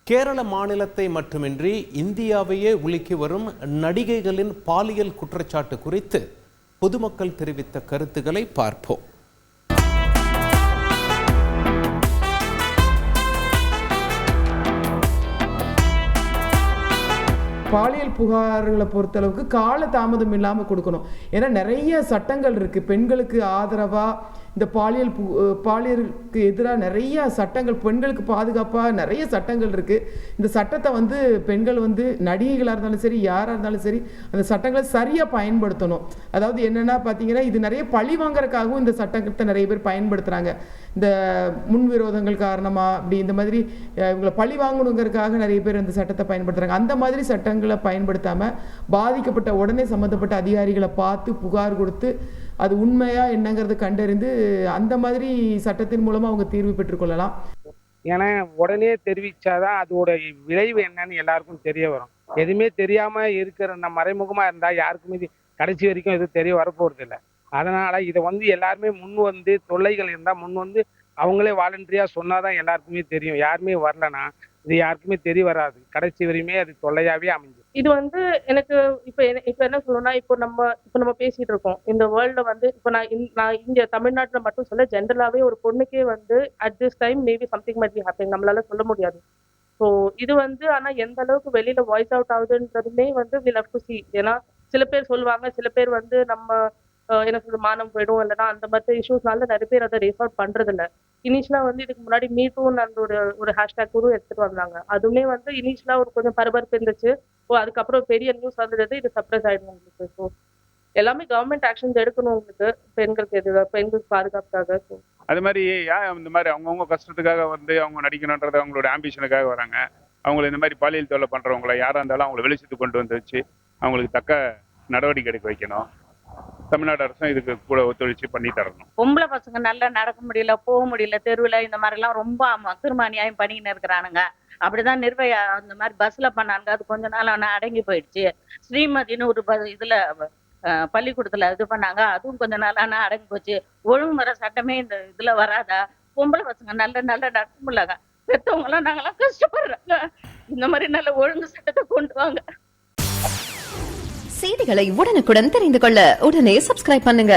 கேரள மாநிலத்தை மட்டுமின்றி இந்தியாவையே உலுக்கி வரும் நடிகைகளின் பாலியல் குற்றச்சாட்டு குறித்து பொதுமக்கள் தெரிவித்த கருத்துக்களை பார்ப்போம். பாலியல் புகார்களை பொறுத்தளவுக்கு கால தாமதம் இல்லாமல் கொடுக்கணும். ஏன்னா நிறைய சட்டங்கள் இருக்குது பெண்களுக்கு ஆதரவாக. இந்த பாலியலுக்கு எதிராக நிறைய சட்டங்கள், பெண்களுக்கு பாதுகாப்பாக நிறைய சட்டங்கள் இருக்குது. இந்த சட்டத்தை பெண்கள் நடிகைகளாக இருந்தாலும் சரி, யாராக இருந்தாலும் சரி, அந்த சட்டங்களை சரியாக பயன்படுத்தணும். அதாவது என்னென்னா பார்த்தீங்கன்னா, இது நிறைய பழி வாங்குறதுக்காகவும் இந்த சட்டத்தை நிறைய பேர் பயன்படுத்துகிறாங்க. இந்த முன்விரோதங்கள் காரணமாக அப்படி இந்த மாதிரி இவங்களை பழி வாங்கணுங்கிறதுக்காக நிறைய பேர் இந்த சட்டத்தை பயன்படுத்துகிறாங்க. அந்த மாதிரி சட்டங்களை பயன்படுத்தாமல் பாதிக்கப்பட்ட உடனே சம்மந்தப்பட்ட அதிகாரிகளை பார்த்து புகார் கொடுத்து அது உண்மையா என்னங்கிறது கண்டறிந்து அந்த மாதிரி சட்டத்தின் மூலமா அவங்க தீர்வு பெற்றுக்கொள்ளலாம். ஏன்னா உடனே தெரிவிச்சாதான் அதோட விளைவு என்னன்னு எல்லாருக்கும் தெரிய வரும். எதுவுமே தெரியாம இருக்கிற மறைமுகமா இருந்தா யாருக்குமே கடைசி வரைக்கும் எதுவும் தெரிய வரப்போறது இல்லை. அதனால இதை எல்லாருமே தொல்லைகள் இருந்தா அவங்களே வாலண்டரியா சொன்னாதான் எல்லாருக்குமே தெரியும். யாருமே வரலன்னா இது யாருக்குமே தெரிய வராது. கடைசி வரையுமே அது தொல்லையாவே அமைஞ்சு. இது எனக்கு இப்ப என்ன சொல்லணும்னா, இப்போ நம்ம பேசிட்டு இருக்கோம் இந்த வேர்ல்ட்ல இப்போ நான் இங்க தமிழ்நாட்டுல மட்டும் சொல்ல, ஜென்ரலாவே ஒரு பொண்ணுக்கே at this time maybe something might be happening, நம்மளால சொல்ல முடியாது. ஸோ இது ஆனா எந்த அளவுக்கு வெளியில வாய்ஸ் அவுட் ஆகுதுன்றதுமே வில் ஹேவ் டு see. ஏன்னா சில பேர் சொல்லுவாங்க, சில பேர் நம்ம என்ன சொல்ற மானம் போயிடும் இல்லைன்னா அந்த மாதிரி இஷ்யூஸ்னால நிறைய பேர் அதை ரேஸ் அவுட் பண்றது இல்லை. இனிஷியலா இதுக்கு முன்னாடி மீட்டூன்னு அந்த ஒரு ஹேஷ்டேக் கூட எடுத்துட்டு வந்தாங்க. அதுவுமே இனிஷியலா ஒரு கொஞ்சம் பரபரப்பு இருந்துச்சு. அதுக்கப்புறம் பெரிய நியூஸ் வந்தது, இது சப்ரஸ் ஆயிடும் உங்களுக்கு. ஸோ எல்லாமே கவர்மெண்ட் ஆக்ஷன்ஸ் எடுக்கணும் உங்களுக்கு, பெண்களுக்கு பாதுகாப்புக்காக. அது மாதிரி இந்த மாதிரி அவங்கவுங்க கஷ்டத்துக்காக அவங்க நடிக்கணுன்றது அவங்களோட ஆம்பிஷனுக்காக வராங்க. அவங்களை இந்த மாதிரி பாலியல் தொல்லை பண்றவங்களை யாரா இருந்தாலும் அவங்களை வெளிச்சத்துக்கு கொண்டு வச்சு அவங்களுக்கு தக்க நடவடிக்கை எடுக்க வைக்கணும். தமிழ்நாடு அரசும் இதுக்கு கூட ஒத்துழைச்சு பண்ணி தரணும். பொம்பளை பசங்க நல்லா நடக்க முடியல, போக முடியல, தெருவில் இந்த மாதிரி எல்லாம் ரொம்ப அக்கிரம அநியாயம் பண்ணிக்கின்னு இருக்கிறானுங்க. அப்படிதான் நிர்பயா அந்த மாதிரி பஸ்ல பண்ணாங்க. அது கொஞ்ச நாள் அடங்கி போயிடுச்சு. ஸ்ரீமதினு ஒரு இதுல பள்ளிக்கூடத்துல இது பண்ணாங்க. அதுவும் கொஞ்ச நாள் அடங்கி போச்சு. ஒழுங்குமுறை சட்டமே இந்த இதுல வராதா? பொம்பளை பசங்க நல்ல நடக்க முடியலங்க. பெற்றவங்க எல்லாம் நாங்கெல்லாம் கஷ்டப்படுறாங்க. இந்த மாதிரி நல்ல ஒழுங்கு சட்டத்தை கொண்டு வாங்க. செய்திகளை உடனுக்குடன் தெரிந்து கொள்ள உடனே சப்ஸ்கிரைப் பண்ணுங்க.